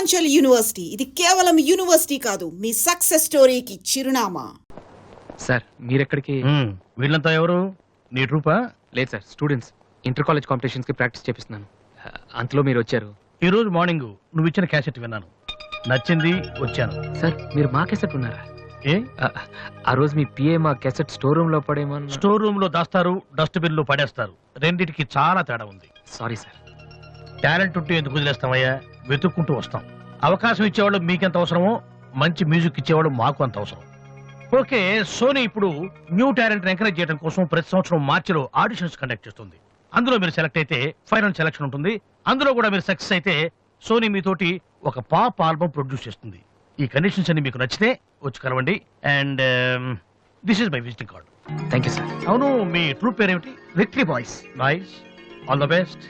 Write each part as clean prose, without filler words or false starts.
Purvanchal university ఇది కేవలం university కాదు, మీ సక్సెస్ స్టోరీకి చిరునామా. సార్ మీరెక్కడికి? వీళ్ళంతా ఎవరు? నీ ట్రూపా? లేదు sir, students. Inter college competitions కి ప్రాక్టీస్ చేపిస్తున్నాను. అంతలో మీరు వచ్చారు. ఈ రోజు మార్నింగ్ నువ్వు ఇచ్చిన క్యాసెట్ విన్నాను, నచ్చింది, వచ్చాను. సార్ మీరు మా క్యాసెట్ ఉన్నారా? ఏ ఆ రోజు మీ పిఏ మా క్యాసెట్ స్టోర్ రూమ్ లో పడేమో. స్టోర్ రూమ్ లో దాస్తారు, డస్ట్బిన్ లో పడేస్తారు. రెండింటికి చాలా తేడా ఉంది. Sorry sir. టాలెంట్ ఉంటే ఎందుకు వదిలేస్తామయ్యా? వెతుక్కుంటూ వస్తాం. అవకాశం ఇచ్చేవాళ్ళు మీకెంత అవసరమో మంచి మ్యూజిక్ ఇచ్చేవాళ్ళు మాకు అంత అవసరం. ఓకే, సోనీ ఇప్పుడు న్యూ టాలెంట్ ఎంకరేజ్ చేయడం కోసం ప్రతి సంవత్సరం మార్చిలో ఆడిషన్స్ కండక్ట్ చేస్తుంది. అందులో మీరు సెలెక్ట్ అయితే ఫైనల్ సెలక్షన్ ఉంటుంది. అందులో కూడా మీరు సక్సెస్ అయితే సోనీ మీతోటి ఒక పాప్ ఆల్బమ్ ప్రొడ్యూస్ చేస్తుంది. ఈ కండిషన్స్ అన్ని మీకు నచ్చితే వచ్చి కలవండి. And this is my visiting card. Thank you sir. అవును, మీ ట్రూప్ పేరేమిటి? Victory boys. Nice, all the best.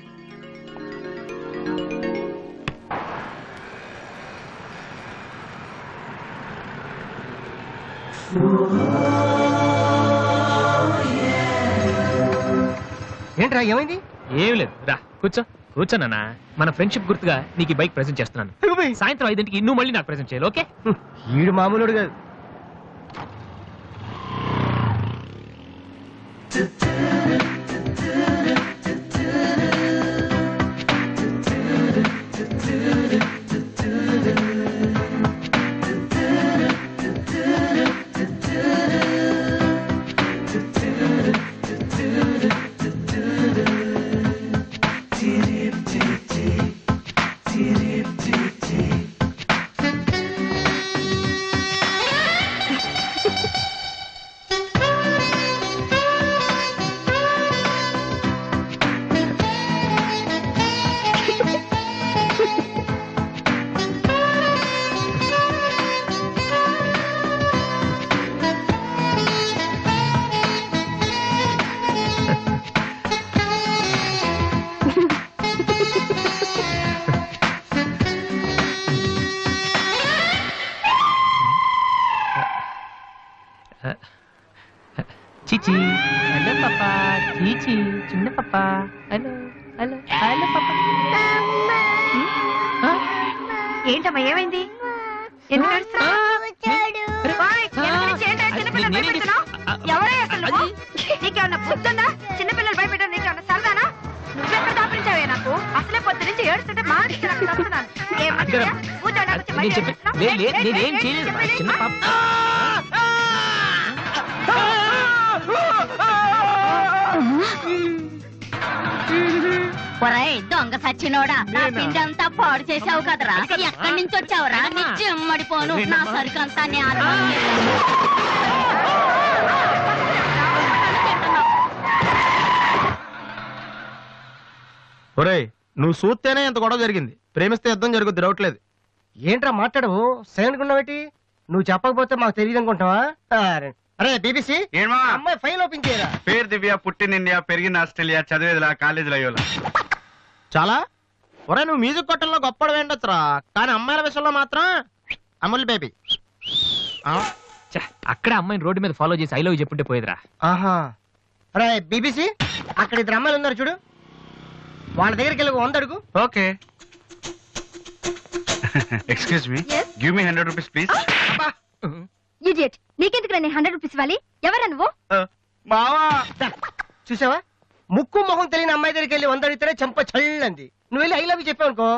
ఏంట్రా ఏమైంది? ఏం లేదు, రా కూర్చో. కూర్చోనన్నా, మన ఫ్రెండ్షిప్ గుర్తుగా నీకు ఈ బైక్ ప్రెజెంట్ చేస్తున్నాను. సాయంత్రం 5ంటికి నువ్వు మళ్ళీ నాకు ప్రెజెంట్ చేయాలి, ఓకే? ఈడు మామూలుడు కాదు. చీచి, హలో పాపా. చీచి, చిన్న పాపా. హలో హలో హలో పాపా. ఏంటమ్మా ఏమైంది? ఎందుకు ఏడుస్తున్నావ్? ఓయ్, ఎందుకు నుంచి ఏంటి చిన్నపిల్లలు భయపెడుతున్నావ్? ఎవరే అసలు నువ్వు? నీకేమన్నా బుద్ధుందా? చిన్నపిల్లలు భయపెట్టడం నీకేమన్నా సరదానా? నువ్వెక్కడ దాపరించావే నాకు? అసలే పొద్దు నుంచి ఏడుస్తుంటే మా నుంచి నాకు తప్పుతున్నాను. ఏం మంచిదా? కూర్చోండి, నాకు వచ్చి బయట ఏడుస్తున్నావ్? నేనేం చేయలేదు, చిన్న పాప. ఒరేయ్ దొంగ సచ్చినోడా, నా పిండి అంతా పాడు చేసావు కదరా. ఎక్కడి నుంచి వచ్చావురా? నీ చెమ్మడిపోను. నా సరుకంతా నేను ఒరేయ్, నువ్వు చూస్తేనే ఎంత గొడవ జరిగింది. ప్రేమిస్తే యుద్ధం జరుగుద్ది, డౌట్ లేదు. ఏంట్రా మాట్లాడవు? సైలెంట్ ఉన్నావేటి? నువ్వు చెప్పకపోతే మాకు తెలియదు అనుకుంటావా? అరే బీబీసీ, అమ్మాయి ఫైల్ ఓపెన్ చేయరా. పేరు దివ్య, పుట్టిన ఇండియా, పెరిగిన ఆస్ట్రేలియా, చదివేదిలా కాలేజీలో అయ్యోలా. చాలా ఒరే, నువ్వు మ్యూజిక్ కొట్టంలో గొప్పడు వేండొచ్చురా, కానీ అమ్మాయిల విషయంలో మాత్రం అమూల్ బేబీ. అక్కడ అమ్మాయిని రోడ్డు మీద ఫాలో చేసి ఐ లవ్ చెప్పుంటే పోయేదిరా. ఆహా. అరే బీబీసీ, అక్కడ ఇద్దరు అమ్మాయిలు ఉన్నారు చూడు, వాళ్ళ దగ్గరికి వెళ్ళి 100 అడుగు. Okay. Excuse me, give me 100 rupees please. Idiot, నీకెందుకు నేను 100 రూపీస్ ఇవ్వాలి? ఎవరా నువ్వు? మావా, చూసావా, ముక్కు మొహం తెలియని అమ్మాయి దగ్గరికి వెళ్ళి 100 అడిగితేనే చెంప చల్లంది. నువ్వు వెళ్ళి ఐ లవ్ యూ చెప్పావు అనుకో,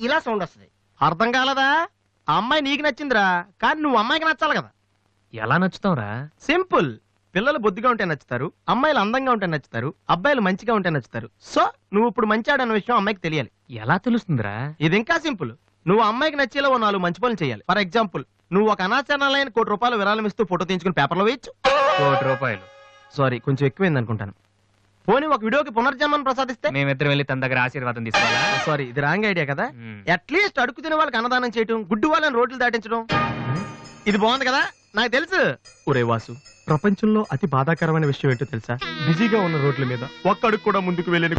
ఇలా సౌండ్ వస్తుంది. అర్థం కాలదా? ఆ అమ్మాయి నీకు నచ్చిందిరా, కానీ నువ్వు అమ్మాయికి నచ్చాలి కదా. ఎలా నచ్చుతావురా? సింపుల్. పిల్లలు బొద్దుగా ఉంటే నచ్చుతారు, అమ్మాయిలు అందంగా ఉంటే నచ్చుతారు, అబ్బాయిలు మంచిగా ఉంటే నచ్చుతారు. సో నువ్వు ఇప్పుడు మంచాడన్న విషయం అమ్మాయికి తెలియాలి. ఎలా తెలుస్తుందిరా? ఇది ఇంకా సింపుల్. నువ్వు అమ్మాయికి నచ్చేలా 4 మంచి పనులు చేయాలి. ఫర్ ఎగ్జాంపుల్, నువ్వు ఒక అనాచరణలైన ₹1,00,00,000 విరాళం ఇస్తూ ఫోటో తీయించుకుని పేపర్లో వేయచ్చు. ₹1,00,00,000? సారీ, కొంచెం ఎక్కువైంది అనుకుంటాను. పోనీ ఒక వీడియోకి పునర్జన్మను ప్రసాదిస్తే? మేమిద్దరం వెళ్ళి తన దగ్గర ఆశీర్వాదం తీసుకోవాలా? సారీ, ఇది రాంగ్ ఐడియా కదా. అట్లీస్ట్ అడుగు తినే వాళ్ళకి అన్నదానం చేయటం, గుడ్డు వాళ్ళని రోడ్లు దాటించడం, ఇది బాగుంది కదా. నాకు తెలుసు. ఒరే వాసు, ప్రపంచంలో అతి బాధాకరమైన విషయం ఏంటో తెలుసా? బిజీగా ఉన్న రోడ్ల మీద ఒక్క అడుగు కూడా ముందుకు వెళ్ళని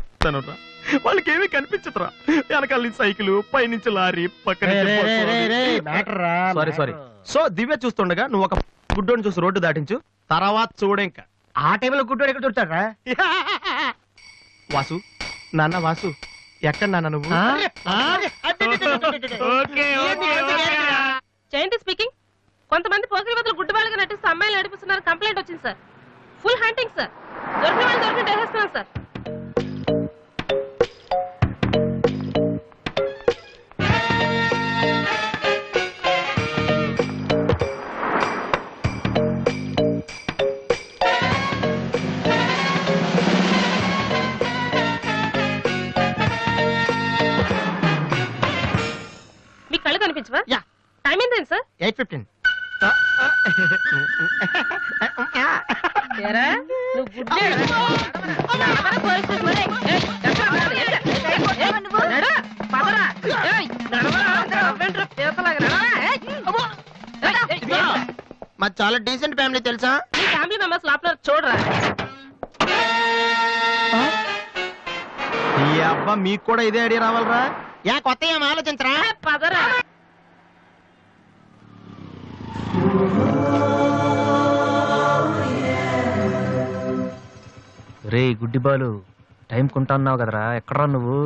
వాళ్ళకి ఏమీ కనిపించదురా. వెనకాల నుంచి సైకిల్, పైనుంచి లారీ, పక్కన సారీ. సో దివ్య చూస్తుండగా నువ్వు ఒక గుడ్డోని చూసి రోడ్డు దాటించు, తర్వాత చూడే. ఇంకా ఆ టైంలో గుడ్డోడు ఎక్కడ దొరుకుతాడా? వాసు, నాన్న వాసు, ఎక్కడ నాన్న నువ్వు? మీ కళ్ళు కనిపించవా? యా. టైం ఏంటండి సార్? 8:15. ఏరా, నువ్వు గుడ్డేరా? నడవరా పోలీస్ స్టేషన్ మరి? ఏయ్, ఎక్కడ పోవాలి? నడు, పదరా. ఏయ్, నడవరా. అవ్వేంట్రా, పీతలాగా నడవరా. ఏయ్, అమ్మో. ఏయ్, ఏయ్, మాది చాలా డీసెంట్ ఫ్యామిలీ తెలుసా? మీ ఫ్యామిలీ మెంబర్స్ లోపల చూడరా. ఈ అబ్బా మీకు కూడా ఇదే ఐడియా రావాలరా? యా కొత్త ఏం ఆలోచించరా? పదరా. రే గుడ్డి బాలు టైం కొంటా అన్నావు కదరా, ఎక్కడరా నువ్వు?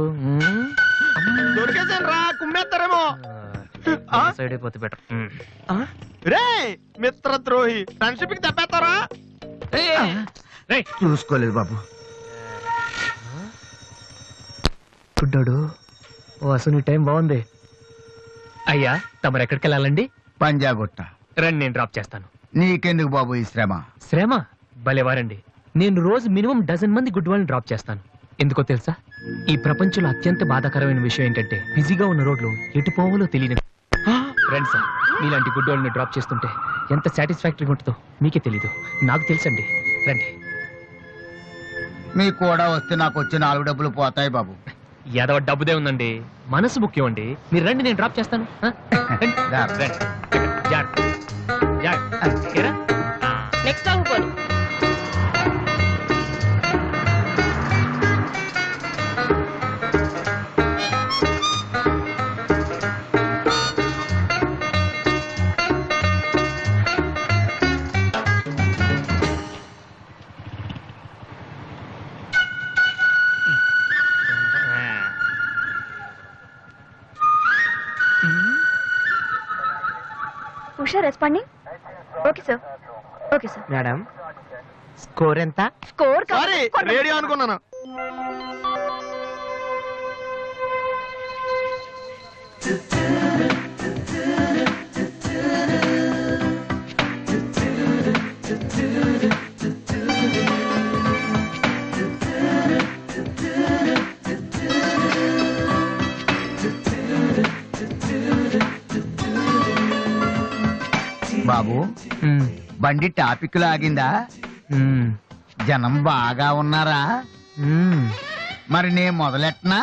దొరికేసాను రా, కుమ్మేస్తారేమో. సైడ్ అయిపోతే బెటర్. రే మిత్రద్రోహి, ఫ్రెండ్షిప్ కి తప్పేస్తారా? చూసుకోలేదు బాబు. గుడ్డాడు ఓ అసలు నీ టైం బాగుంది. అయ్యా తమరు ఎక్కడికి వెళ్ళాలండి? పంజాగుట్ట. రండి నేను డ్రాప్ చేస్తాను. నీకెందుకు బాబు ఈ శ్రమ? శ్రమ భలేవారండి. నేను రోజు మినిమం డజన్ మంది గుడ్ వాళ్ళని డ్రాప్ చేస్తాను. ఎందుకో తెలుసా? ఈ ప్రపంచంలో అత్యంత బాధాకరమైన విషయం ఏంటంటే బిజీగా ఉన్న రోడ్లు ఎటు పోవాలో తెలియని ఫ్రెండ్స్ సార్. మీలాంటి గుడ్ వాళ్ళని డ్రాప్ చేస్తుంటే ఎంత సాటిస్ఫాక్టరీగా ఉంటుందో మీకే తెలీదు, నాకు తెలుసండి. రండి. మీకు కూడా వస్తే నాకు వచ్చే 4 డబ్బులు పోతాయి బాబు. ఏదో డబ్బుదే ఉందండి, మనసు ముఖ్యం అండి. మీరు రండి నేను డ్రాప్ చేస్తాను. ఆ? రండి. రండి. జాగ్రత్త. జాగ్రత్త. ఏరా? నెక్స్ట్ స్టాప్ పోను. Usha responding. Okay sir. Okay sir. Madam score ఎంత? స్కోర్ సారీ రేడియో అనుకున్నాను. బాబు బండి టాపిక్ లాగిందా? జనం బాగా ఉన్నారా? మరి నేను మొదలెట్టనా?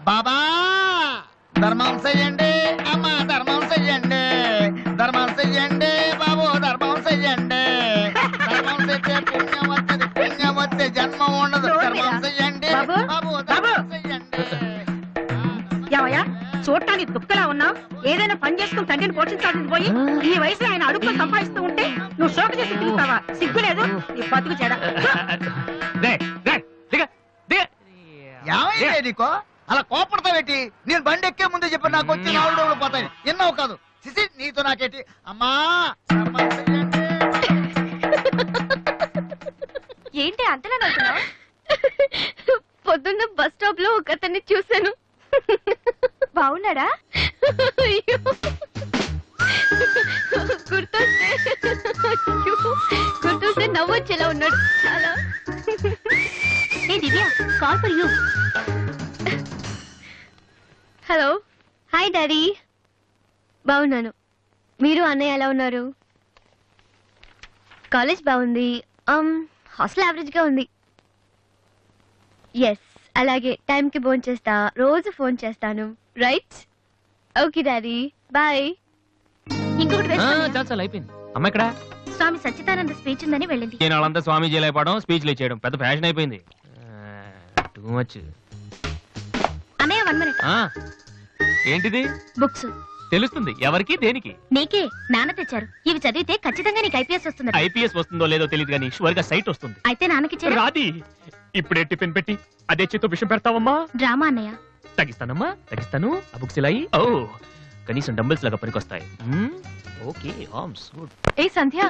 బాబా ధర్మం చెయ్యండి, అమ్మా ధర్మం చెయ్యండి, ధర్మం చెయ్యండి బాబు, ధర్మం చెయ్యండి. ధర్మం చేస్తే పుణ్యం వస్తుంది, పుణ్యం వస్తే జన్మ ఉండదు. ధర్మం చెయ్యండి బాబు, ధర్మం చెయ్యండి. యావయ్యా, చూడటానికి దుఃఖలా ఉన్నావు. ఏదైనా పని చేసుకుని తండ్రిని పోషించాల్సింది పోయి ఈ వయసులో ఆయన అడుగులు సంపాదిస్తూ ఉంటే నువ్వు షోక చేసి తిరుగుతావా? సిగ్గులేదు నీ బతుకు చెడ. ఏమైంది నీకో అలా కోపడతావేటి? నేను బండి ఎక్కే ముందే చెప్పి నాకు వచ్చి 4 డబ్బులు పోతాయి. ఎన్నో కాదు సిసి, నీతో నాకేటి? అమ్మా ధర్మం చెయ్యండి. ఏంటి అంతలా నవ్వుతున్నావు? పొద్దున్న బస్ స్టాప్ లో ఒక అతన్ని చూశాను. బాగున్నాడా? గుర్తొస్తే నవ్వొచ్చేలా ఉన్నాడు చాలా. ఏ Divya, call for you. Hello. Hi daddy. బాగున్నాను. మీరు అన్నయ్య ఎలా ఉన్నారు? కాలేజ్ బాగుంది. హాస్టల్ యావరేజ్ గా ఉంది. ఎస్, అలాగే టైంకి ఫోన్ చేస్తా, రోజు ఫోన్ చేస్తాను. రైట్? Okay daddy, bye. ఇంకొకటి చాలా అయిపోయింది. అమ్మ ఇక్కడ స్వామి సచ్చిదానంద స్పీచ్ ఉందని వెళ్ళింది. నేను వాళ్ళంతా స్వామీజీ అయిపోవడం, స్పీచ్లు ఇచ్చేయడం పెద్ద ఫ్యాషన్ అయిపోయింది. Too much. అన్నయ్య 1 minute. ఏంటిది? బుక్స్. తెలుస్తుంది ఎవరికి దేనికి? నీకే. నాన్న తెచ్చారు. ఇవి చదివితే ఖచ్చితంగా నీకు ఐపీఎస్ వస్తుంది. ఐపీఎస్ వస్తుందో లేదో తెలియదు కానీ షువర్ గా సైట్ వస్తుంది. అయితే నాన్నకి రాది ఇప్పుడే టిఫిన్ పెట్టి అదే చేతో విషయం పెడతావమ్మా? డ్రామా అన్నయ్య. తగ్గిస్తానమ్మా, తగ్గిస్తాను. ఆ బుక్స్ ఇలా ఓ కనీసం డంబుల్స్ లాగా పనికొస్తాయి. Okay arms good. ఏ సంధ్య,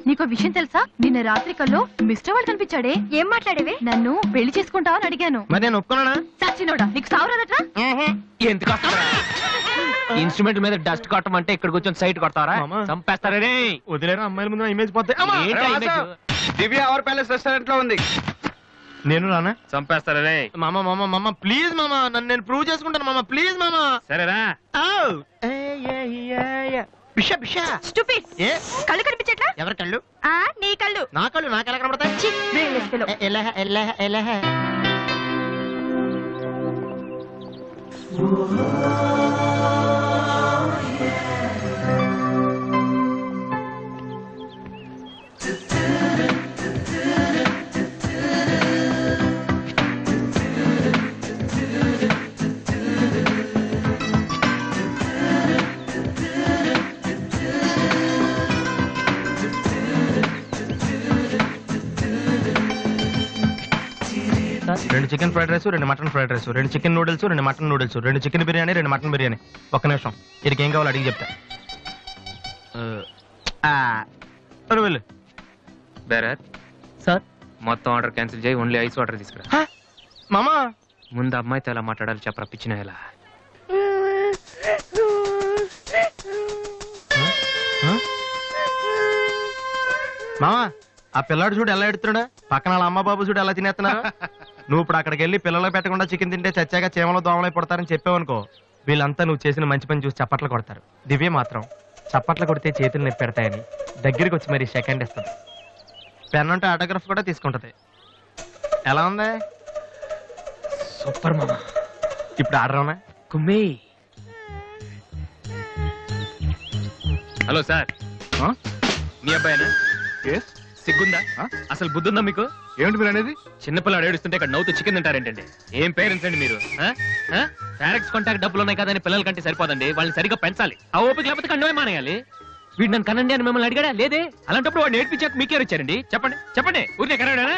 నీకో విషయం తెలుసా? నిన్న రాత్రి కల్లో మిస్టర్ వాళ్ళు కనిపించాడే. ఏం మాట్లాడేవే? నన్ను పెళ్లి చేసుకుంటావని అడిగాను. మరి నేను ఒప్పుకున్నానా? సచ్చినోడా, నీకు సావరాదట్రా? ఎంత ఇన్స్ట్రుమెంట్ మీద డస్ట్ కొట్టం అంటే ఇక్కడ కూర్చొని సైట్ కొడతారా? మామా. చంపేస్తారా రే. వదిలేరా, అమ్మాయిల ముందు ఇమేజ్ పోతే. ఏంటి ఆ image? Divya our palace restaurant లో ఉంది. నేను రానా? చంపేస్తారా రే? మామ మామ మామ ప్లీజ్ మామ, నన్ను నేను ప్రూవ్ చేసుకుంటాను మామ, ప్లీజ్ మామ. సరేరా. బిషా బిషా. Stupid. ఏ కళ్ళు కనిపించట్లా? ఎవరి కళ్ళు? నీ కళ్ళు. నా కళ్ళు నాకెలా కనబడతాయి? ఛీ, వేలిస్తులు. ఎలా రెండు చికెన్ ఫ్రైడ్ రైస్, రెండు మటన్ ఫ్రైడ్ రైస్, రెండు చికెన్ నూడిల్స్, రెండు మటన్ నూడిల్స్, రెండు చికెన్ బిర్యానీ, రెండు మటన్ బిర్యానీ. ఒక్క నిమిషం, వీరికి ఏం కావాలో అడిగి చెప్తా. వెళ్ళు. బేరర్ సార్, మొత్తం ఆర్డర్ క్యాన్సిల్ చేయి, ఓన్లీ ఐస్ వాటర్ తీసుకురా. మామా ముందు అమ్మాయితో ఎలా మాట్లాడాలి చెప్పరా పిచ్చిన ఎలా. మామా ఆ పిల్లాడు చూడు ఎలా ఎడుతున్నాడా, పక్కన వాళ్ళ అమ్మ బాబు చూడు ఎలా తినేస్తున్నారు. నువ్వు ఇప్పుడు అక్కడికి వెళ్ళి పిల్లలు పెట్టకుండా చికెన్ తింటే చచ్చాక చీమలో దోమలై పడతారని చెప్పావనుకో, వీళ్ళంతా నువ్వు చేసిన మంచి పని చూసి చప్పట్లు కొడతారు. దివ్య మాత్రం చప్పట్లు కొడితే చేతులు నొప్పి పెడతాయని దగ్గరికి వచ్చి మరి సెకండ్ ఇస్తుంది. పెన్ అంటే ఆటోగ్రాఫ్ కూడా తీసుకుంటది. ఎలా ఉంది? సూపర్ మామా. ఇప్పుడు ఆర్డర్ అవునా? కుమ్మి. హలో సార్, మీ అబ్బాయినా? సిగ్గుందా? అసలు బుద్ధుందా మీకు? ఏమిటి మీరు అనేది? చిన్నపిల్లాడు ఏడుస్తుంటే ఇక్కడ నవ్వుతూ చికెన్ తింటారేంటండి? ఏం పేరెంట్స్ అండి మీరు? పేరెంట్స్ కాంటాక్ట్ డబ్బులు ఉన్నాయి కదని పిల్లల కంటే సరిపోదండి, వాళ్ళని సరిగ్గా పెంచాలి. ఆ ఓపిక లేకపోతే కండమే మానేయాలి. వీడు నన్ను కనండి అని మిమ్మల్ని అడిగాడా? లేదే. అలాంటప్పుడు వాడు నేర్పించాక మీకే వచ్చారండి. చెప్పండి చెప్పండి, ఊరినే కనడానా?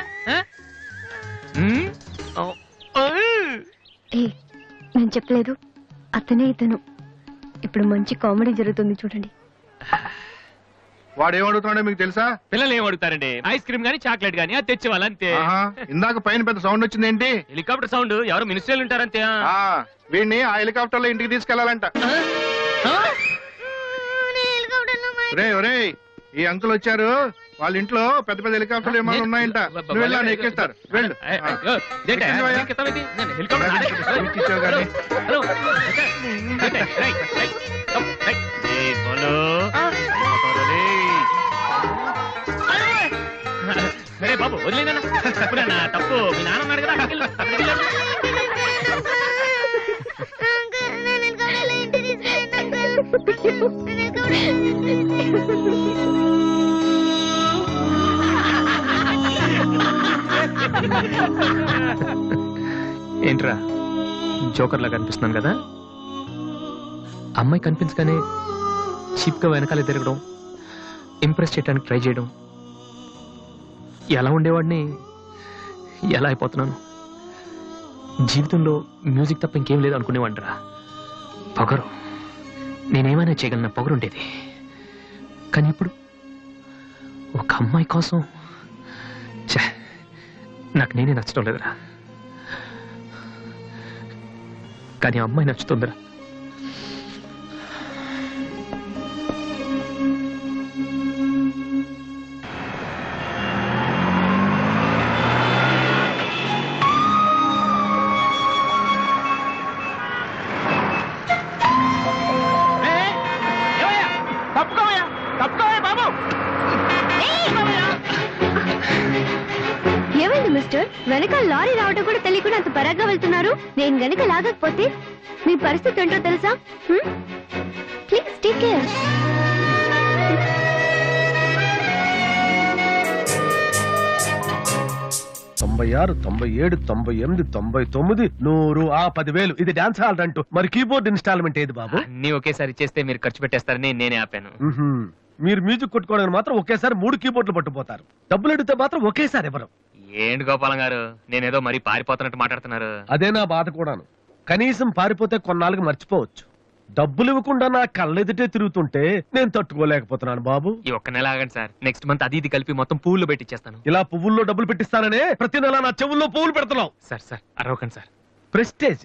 నేను చెప్పలేదు, అతనే ఇతను. ఇప్పుడు మంచి కామెడీ జరుగుతుంది చూడండి. వాడు ఏమడుగుతున్నాడో మీకు తెలుసా? పిల్లలు ఏం అడుగుతారండి? ఐస్ క్రీమ్ గానీ చాక్లెట్ గానీ అది తెచ్చేవాళ్ళు అంతే. ఇందాక పైన పెద్ద సౌండ్ వచ్చింది ఏంటి? Helicopter sound. ఎవరు మినిస్టర్లు ఉంటారంతే. వీడిని ఆ హెలికాప్టర్ లో ఇంటికి తీసుకెళ్లాలంట. ఒరే ఈ అంకుల్ వచ్చారు, వాళ్ళ ఇంట్లో పెద్ద పెద్ద హెలికాప్టర్లు ఏమైనా ఉన్నాయంట. నువ్వు వెళ్ళాను ఎక్కిస్తారు. వెళ్ళు. ఇచ్చావు కానీ. సరే బాబు వదిలేనా తప్పు. మీ నాన్న ఉన్నాడు కదా, అక్కడికి వెళ్ళు. ఏంట్రా జోకర్ లాగా కనిపిస్తున్నాను కదా? అమ్మాయి కనిపించగానే చీప్ గా వెనకాల తిరగడం, ఇంప్రెస్ చేయడానికి ట్రై చేయడం, ఎలా ఉండేవాడిని ఎలా అయిపోతున్నాను. జీవితంలో మ్యూజిక్ తప్ప ఇంకేం లేదు అనుకునేవాడిరా. పొగరు, నేనేమైనా చేయగలన పొగరు ఉండేది. కానీ ఇప్పుడు ఒక అమ్మాయి కోసం నాకు నేనే నచ్చడం లేదురా. కానీ అమ్మాయి నచ్చుతుందిరా. ఏమైంది మిస్టర్? వెనకాల లారీ రావడం కూడా తెలియకుండా అంత పరాగ్గా వెళ్తున్నారు. నేను గనక లాగకపోతే మీ పరిస్థితి ఏంటో తెలుసా? Please take care. తొంభై 96, 97, 99, 100, 10,000. ఇది డాన్స్ హాల్ అంటూ. మరి కీబోర్డ్ ఇన్స్టాల్మెంట్ ఏది బాబు? అన్ని ఒకేసారి చేస్తే మీరు ఖర్చు పెట్టేస్తారని నేనే ఆపాను. మీరు మ్యూజిక్ కొట్టుకోవడానికి మాత్రం ఒకేసారి 3 కీబోర్డులు పట్టుపోతారు. డబ్బులు అడిగితే మాత్రం ఒకేసారి ఎవరు? ఏంటి గోపాలం గారు, నేనేదో మరీ పారిపోతున్నట్టు మాట్లాడుతున్నారు. అదే నా బాధ కూడాను. కనీసం పారిపోతే కొన్నాళ్ళకి మర్చిపోవచ్చు. డబ్బులు ఇవ్వకుండా నా కళ్ళెదుటే తిరుగుతుంటే నేను తట్టుకోలేకపోతున్నాను బాబు. ఈ ఒక్క నెల ఆగండి సార్, నెక్స్ట్ మంత్ అది ఇది కలిపి మొత్తం పువ్వులు పెట్టిచ్చేస్తాను. ఇలా పువ్వుల్లో డబ్బులు పెట్టిస్తాననే ప్రతి నెల నా చెవుల్లో పువ్వులు పెడుతున్నావు. సార్ సార్ అరవకండి సార్. ప్రెస్టేజ్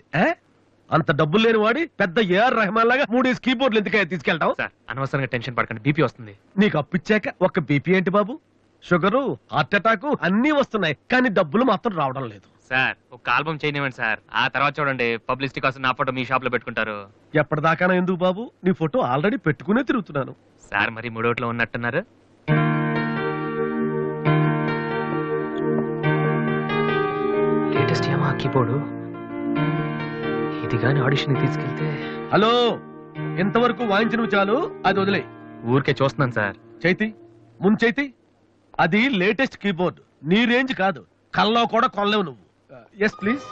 అంత డబ్బులు లేని వాడి పెద్ద ఏఆర్ రెహమాన్ లాగా 3 కీబోర్డులు ఎందుకయ్యా తీసుకెళ్తావు? సార్ అనవసరంగా టెన్షన్ పడకండి, బీపీ వస్తుంది. నీకు అప్పిచ్చాక ఒక్క బీపీ ఏంటి బాబు? షుగరు, హార్ట్ అటాక్ అన్నీ వస్తున్నాయి, కానీ డబ్బులు మాత్రం రావడం లేదు. సార్ ఒక ఆల్బమ్ చేయనివ్వండి సార్, ఆ తర్వాత చూడండి పబ్లిసిటీ కోసం నా ఫోటో మీ షాప్ లో పెట్టుకుంటారు. ఎప్పటిదాకా ఎందుకు బాబు, నీ ఫోటో ఆల్రెడీ పెట్టుకునే తిరుగుతున్నాను. సార్ మరి మూడోట్లో ఉన్నట్టున్నారు. లేటెస్ట్ ఏమో కీబోర్డు, ఇది గాని ఆడిషన్ తీసుకెళ్తే. హలో, ఇంతవరకు వాయించిన చాలు, అది వదిలే. ఊరికే చూస్తున్నాను సార్. చైతి ముందు చైతి, అది లేటెస్ట్ కీబోర్డ్, నీ రేంజ్ కాదు, కల్లో కూడా కొనలేవు నువ్వు. Yes please.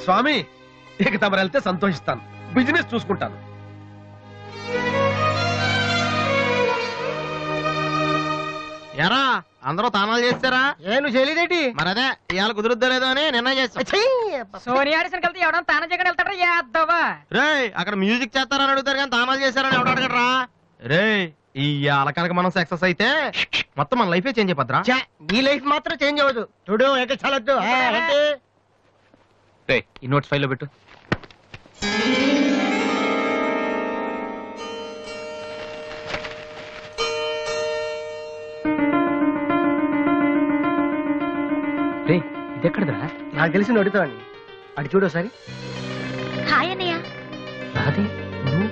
స్వామి, ఇక తమరు వెళ్తే సంతోషిస్తాను, బిజినెస్ చూసుకుంటాను. ఎరా అందరూ తానాలు చేస్తారా? నువ్వు చేయలేదేటి? మరి అదే ఇవాళ కుదురుద్దో లేదో అని నిర్ణయం చేస్తా. సోనియా ఆడిషన్ కలిసి ఎవడన్నా తానం చేయకుండా వెళ్తాడా? యాదవా రే, అక్కడ మ్యూజిక్ చేస్తారని అడుగుతారు కానీ తానాలు చేస్తారని ఎవడు అడగడరా? రే, ఈ కనుక మనం సక్సెస్ అయితే మొత్తం మన లైఫే చేంజ్ అయిపోద్రా. నీ లైఫ్ మాత్రం చేంజ్ అవ్వదు. చూడు ఎక్కడ చాలొద్దు. ఈ నోట్స్ ఫైల్లో పెట్టు. రే, ఇది ఎక్కడదా? నాకు తెలిసి అడుగుతావని అడి చూడు ఒకసారి. హాయ్ అన్నయ్య. అది నువ్వు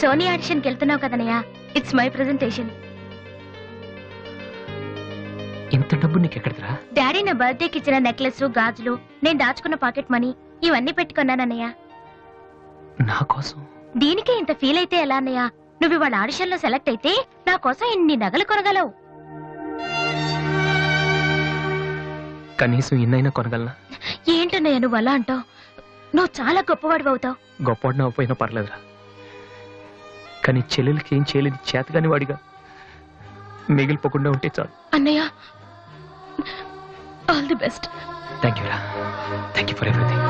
సోనీ ఆడిషన్కి వెళ్తున్నావు కదన్నయ్య, ఇట్స్ మై ప్రెజెంటేషన్. ఇంత డబ్బు నీకు ఎక్కడదా? డాడీ నా బర్త్డేకి ఇచ్చిన నెక్లెస్, గాజులు, నేను దాచుకున్న పాకెట్ మనీ ఇవన్నీ పెట్టుకున్నానన్నయ్య. నా కోసం? దీనికే ఇంత ఫీల్ అయితే ఎలా అన్నయ్య? నువ్వు ఇవాళ ఆడిషన్ లో సెలెక్ట్ అయితే నా కోసం ఇన్ని నగలు కొనగలవు. కనీసం ఇన్నైనా కొనగలనా? ఏంటన్నయ్య నువ్వు అలా అంటావు? నువ్వు చాలా గొప్పవాడు అవుతావు. గొప్పవాడిని అవ్వపోయినా పర్లేదురా, కానీ చెల్లెలకి ఏం చేయలేదు చేతగాని వాడిగా మిగిలిపోకుండా ఉంటే చాలు. అన్నయ్య, all the best. Thank you రా, థ్యాంక్ యూ ఫర్ ఎవ్రీథింగ్.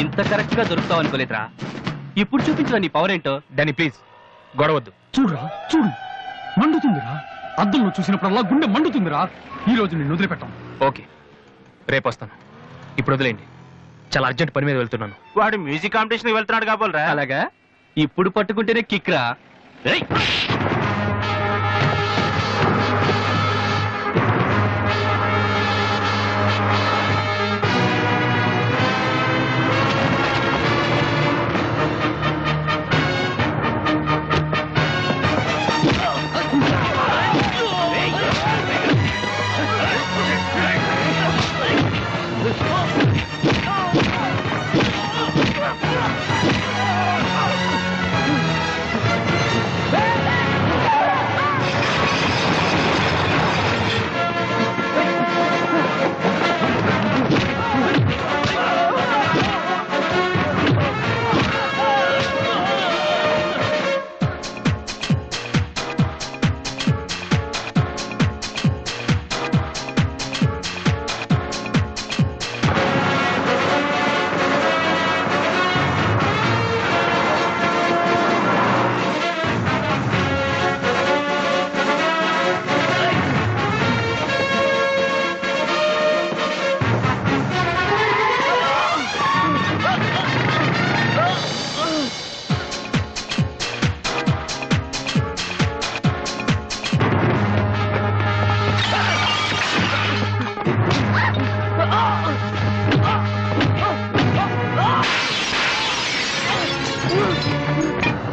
ఇంత కరెక్ట్ గా దొరుకుతావు అనుకోలేదురా. ఇప్పుడు చూపించు నీ పవర్ ఏంటో. డానీ ప్లీజ్ గొడవద్దు. చూడురా చూడు, మండుతుందిరా. అద్దంలో చూసినప్పుడల్లా గుండె మండుతుందిరా. ఈ రోజు నేను వదిలిపెట్టాం. ఓకే, రేపు వస్తాను. ఇప్పుడు వదిలేండి, చాలా అర్జెంట్ పని మీద వెళ్తున్నాను. వాడు మ్యూజిక్ కాంపిటీషన్ వెళ్తున్నాడు కాబోలరా. అలాగా, ఇప్పుడు పట్టుకుంటేనే కిక్ రా.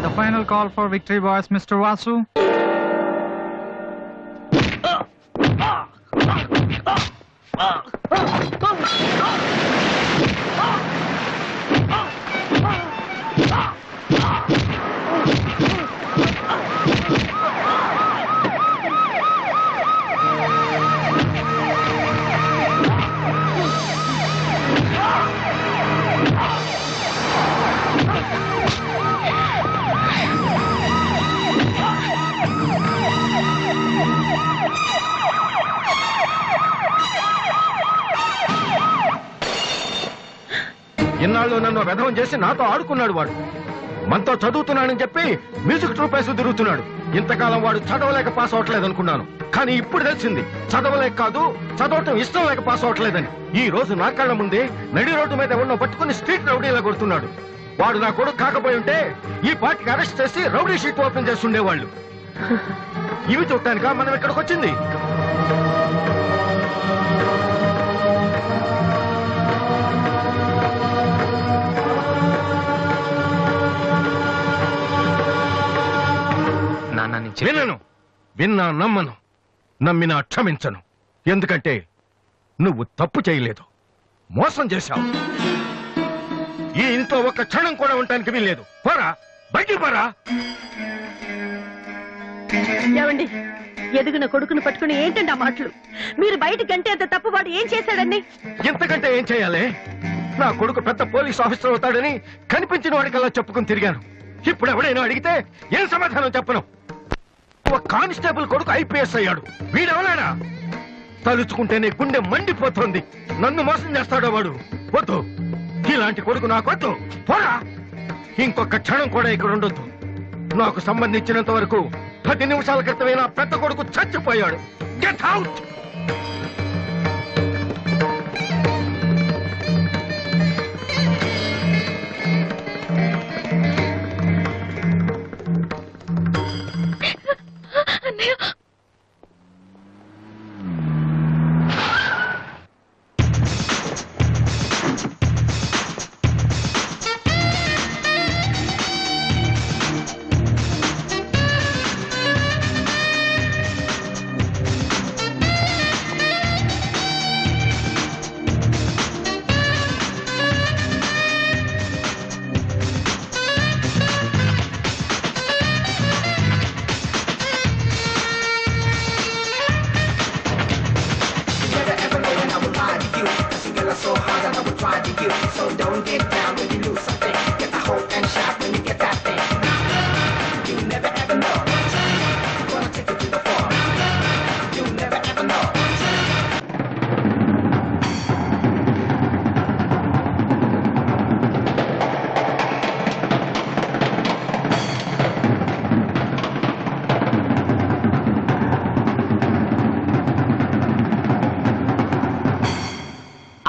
The final call for victory boys, Mr. Vasu. ఇన్నాళ్ళు నన్ను వెధవం చేసి నాతో ఆడుకున్నాడు వాడు. మనతో చదువుతున్నానని చెప్పి మ్యూజిక్ ట్రూప్ వేసి తిరుగుతున్నాడు. ఇంతకాలం వాడు చదవలేక పాస్ అవట్లేదు అనుకున్నాను, కానీ ఇప్పుడు తెలిసింది చదవలేక కాదు, చదవటం ఇష్టం లేక పాస్ అవట్లేదని. ఈ రోజు నా కళ్ళ ముందే నడి రోడ్డు మీద ఉన్న పట్టుకుని స్ట్రీట్ రౌడీలా కొడుతున్నాడు. వాడు నా కొడుకు కాకపోయి ఉంటే ఈ పార్టీకి అరెస్ట్ చేసి రౌడీ షీట్ ఓపెన్ చేస్తుండేవాళ్ళు. ఇవి చూడటానిక మనం ఇక్కడికి వచ్చింది? వినను, విన్నా నమ్మను, నమ్మినా క్షమించను. ఎందుకంటే నువ్వు తప్పు చేయలేదు, మోసం చేశావు. ఈ ఇంట్లో ఒక్క క్షణం కూడా ఉండటానికి వీల్లేదు. పోరా, బయటికి పోరా. ఏమండి, ఎదిగిన కొడుకును పట్టుకుని ఏంటండి ఆ మాటలు? మీరు బయటికి అంటే అంత తప్పు వాడు ఏం చేశాడండి? ఎంతకంటే ఏం చేయాలి? నా కొడుకు పెద్ద పోలీస్ ఆఫీసర్ అవుతాడని కనిపించిన వాడికల్లా చెప్పుకుని తిరిగాను. ఇప్పుడు ఎవడైనా అడిగితే ఏం సమాధానం చెప్పను. ఒక కానిస్టేబుల్ కొడుకు ఐపీఎస్ అయ్యాడు. వీడెవలాడా? తలుచుకుంటేనే గుండె మండిపోతోంది. నన్ను మోసం చేస్తాడో వాడు? వద్దు, ఇలాంటి కొడుకు నాకొద్దు. పోరా, ఇంకొక క్షణం కూడా ఇక్కడ ఉండొద్దు. నాకు సంబంధించినంత వరకు 10 నిమిషాల క్రితమే నా పెద్ద కొడుకు చచ్చిపోయాడు. Get out.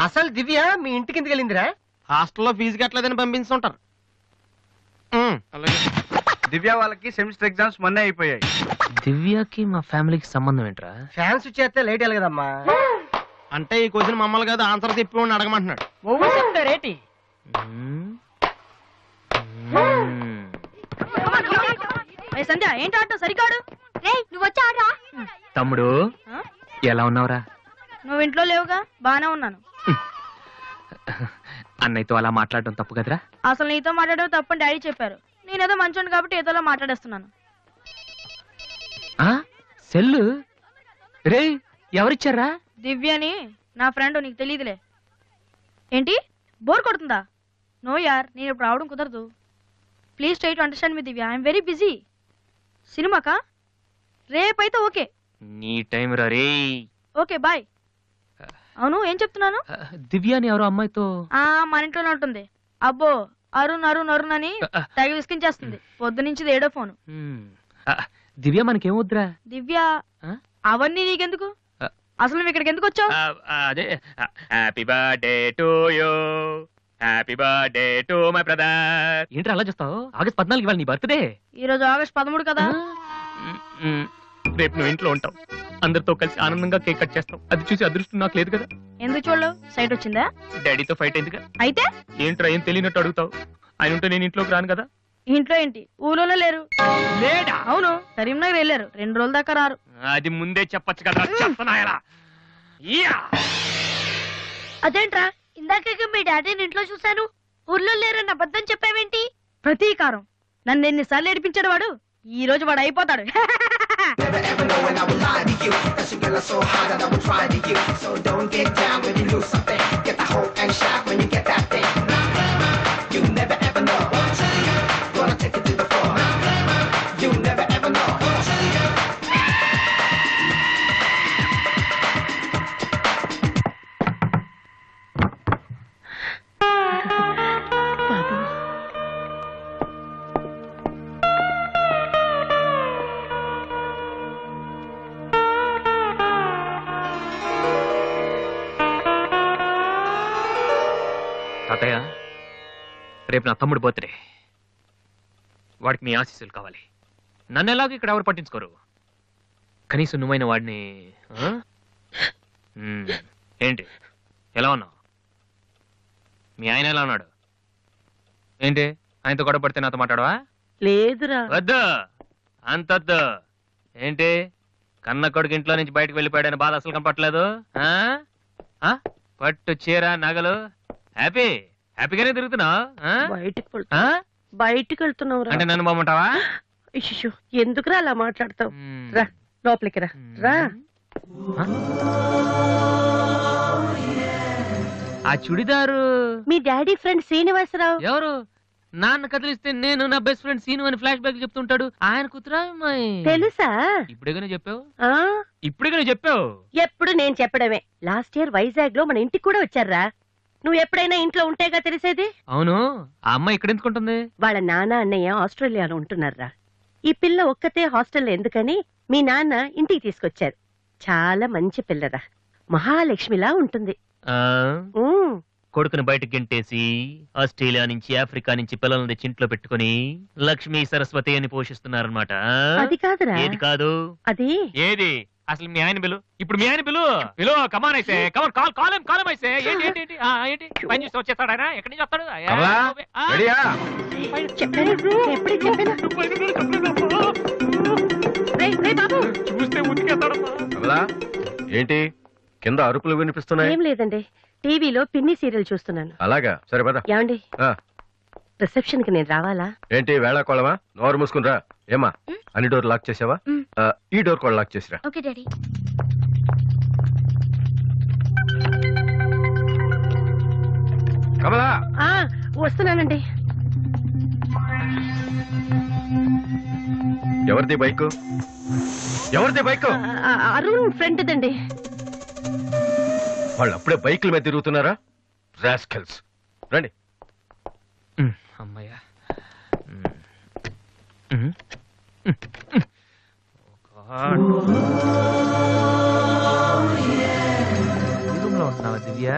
అసలు దివ్య మీ ఇంటికి ఎందుకు వెళ్ళిందిరా? హాస్టల్లో ఫీజు కట్టలేదని పంపిస్తుంటారు. దివ్య వాళ్ళకి సెమిస్టర్ ఎగ్జామ్స్ మొన్నే అయిపోయాయి. దివ్యకి మా ఫ్యామిలీకి సంబంధం ఏంట్రా? ఫ్యాన్స్ చేస్తే లేట్ వెళ్ళగదమ్మా. అంటే ఈ క్వశ్చన్ మమ్మల్ని కాదు, ఆన్సర్ చెప్పి అడగమంటున్నాడు. చెప్తారేటి? సంధ్య ఏంటి ఆటో సరికాడు? నువ్వు వచ్చి ఆడరా. తమ్ముడు ఎలా ఉన్నావురా? నువ్వు ఇంట్లో లేవుగా, బానే ఉన్నాను. అన్నయ్యతో అలా మాట్లాడడం తప్పు కదరా? అసలు నీతో మాట్లాడడం తప్పని డాడీ చెప్పారు. నేనేదో మంచోండి కాబట్టి ఏదోలా మాట్లాడేస్తున్నాను. సెల్లు రే ఎవరిచ్చారా? దివ్యని, నా ఫ్రెండ్, నీకు తెలియదులే. ఏంటి బోర్ కొడుతుందా? నో యార్, నేను ఇప్పుడు రావడం కుదరదు. Please try to understand me Divya, I'm very busy. సినిమాకా? రేపైతే ఓకే. నీ టైం రా రే. Okay bye. అవును, ఏం చెప్తున్నాను? దివ్యాని ఎవరో అమ్మాయితో మన ఇంట్లోనే ఉంటుంది. అబ్బో, అరుణ్ అరుణ్ అరుణ్ అని తెగ విసికించేస్తుంది. పొద్దు నుంచి ఏడో ఫోను. దివ్య మనకేమొద్దురా? దివ్య అవన్నీ నీకెందుకు? అసలు నువ్వు ఇక్కడికి ఎందుకు వచ్చావు? అదే happy birthday to you, happy birthday to my brother. ఏంటి అలా చేస్తావు? ఆగస్ట్ 14 ఇవాళ నీ బర్త్డే. ఈ రోజు ఆగస్ట్ 13 కదా. రేపు నువ్వు ఇంట్లో ఉంటావు, అందరితో కలిసి ఆనందంగా కేక్ కట్ చేస్తావు. అది చూసి అదృష్టం నాకు లేదు కదా. ఎందుకు చూడలేవు? సైట్ వచ్చిందా? డాడీతో ఫైట్ అయిందిగా. అయితే ఏంట్రా ఏం తెలియనట్టు అడుగుతావు? ఆయన ఉంటే నేను ఇంట్లోకి రాను కదా. ఇంట్లో ఏంటి, ఊళ్ళోనే లేరు. లేడా? అవును, కరీంనగర్ వెళ్ళారు. 2 రోజుల దాకా రారు. అది ముందే చెప్పచ్చు కదా. అదేంట్రా, ఇందాక మీ డాడీని ఇంట్లో చూశాను, ఊర్లో లేరన్న అబద్ధం చెప్పావేంటి? ప్రతీకారం. నన్ను ఎన్నిసార్లు ఏడిపించాడు వాడు. ఈ రోజు వాడు అయిపోతాడు. తాతయ్య, రేపు నా తమ్ముడు బర్త్డే. వాడికి మీ ఆశీస్సులు కావాలి. నన్ను ఎలాగో ఇక్కడ ఎవరు పట్టించుకోరు. కనీసం నువ్వైన వాడిని. ఆ? ఏంటి ఎలా ఉన్నావు? మీ ఆయన ఎలా ఉన్నాడు? ఏంటి ఆయనతో గొడవ పడితే నాతో మాట్లాడవా? లేదురా. వద్దు, అంతొద్దు. ఏంటి కన్న కొడుకు ఇంట్లో నుంచి బయటకు వెళ్ళిపోయాడని బాధ అసలు కనపట్లేదు. పట్టు చీర నగలు హ్యాపీగానే తిరుగుతున్నావు. బయటికి వెళ్తున్నావు అంటే నన్ను బాగుంటావా? ఎందుకురా అలా మాట్లాడతావు? రా లోపలికి రా. రా. ఆ చుడిదారు మీ డాడీ ఫ్రెండ్ శ్రీనివాసరావు. ఎవరు? నాన్న కదిలిస్తే నేను నా బెస్ట్ ఫ్రెండ్ సీను అని ఫ్లాష్ బ్యాక్ చెప్తుంటాడు. ఆయన కూతురా? తెలుసా? ఇప్పుడేగానే చెప్పావు. ఇప్పుడేగానే చెప్పావు. ఎప్పుడు నేను చెప్పడమే. లాస్ట్ ఇయర్ వైజాగ్ లో మన ఇంటికి కూడా వచ్చారా. నువ్వు ఎప్పుడైనా ఇంట్లో ఉంటేగా తెలిసేది. అవును, ఆ అమ్మాయి ఇక్కడ ఎందుకుంటుంది? వాళ్ళ నాన్న అన్నయ్య ఆస్ట్రేలియాలో ఉంటున్నారా. ఈ పిల్ల ఒక్కతే హాస్టల్లో ఎందుకని మీ నాన్న ఇంటికి తీసుకొచ్చారు. చాలా మంచి పిల్లరా, మహాలక్ష్మిలా ఉంటుంది. కొడుకుని బయటకు గెంటేసి ఆస్ట్రేలియా నుంచి ఆఫ్రికా నుంచి పిల్లల్ని తెచ్చి ఇంట్లో పెట్టుకుని లక్ష్మీ సరస్వతి అని పోషిస్తున్నారన్నమాట. అది కాదురా. ఏది కాదు? అది ఏది? అసలు మీ ఆయన బిలు. ఇప్పుడు మీ ఆయన బిలు. బిలు కమాన్ అయితే కమాన్ కాల్ కాలం కాలం అయితే ఏంటి ఏంటి ఏంటి ఏంటి పని చేసి వచ్చేస్తాడు ఆయన? ఎక్కడి నుంచి వస్తాడు? చూస్తే ఏంటి కింద అరుపులు వినిపిస్తున్నాయి? ఏం లేదండి, టీవీలో పిన్ని సీరియల్ చూస్తున్నాను. అలాగా, సరే పద. ఏమండి రిసెప్షన్ కి నేను రావాలా? ఏంటి వేళాకోళమా? నోరు మూసుకునిరా. ఏమా అన్ని డోర్ లాక్ చేసావా? ఈ డోర్ కూడా లాక్ చేసిరా. Okay daddy. కమలా వస్తున్నానండి. ఎవరిది బైక్? ఎవరిది బైక్? అరుణ్ ఫ్రెండ్ దండి. వాళ్ళు అప్పుడే బైకుల మీద తిరుగుతున్నారా? రాస్కల్స్. రండి. అమ్మయ్యా. రూమ్ లో ఉంటున్నావా దివ్య?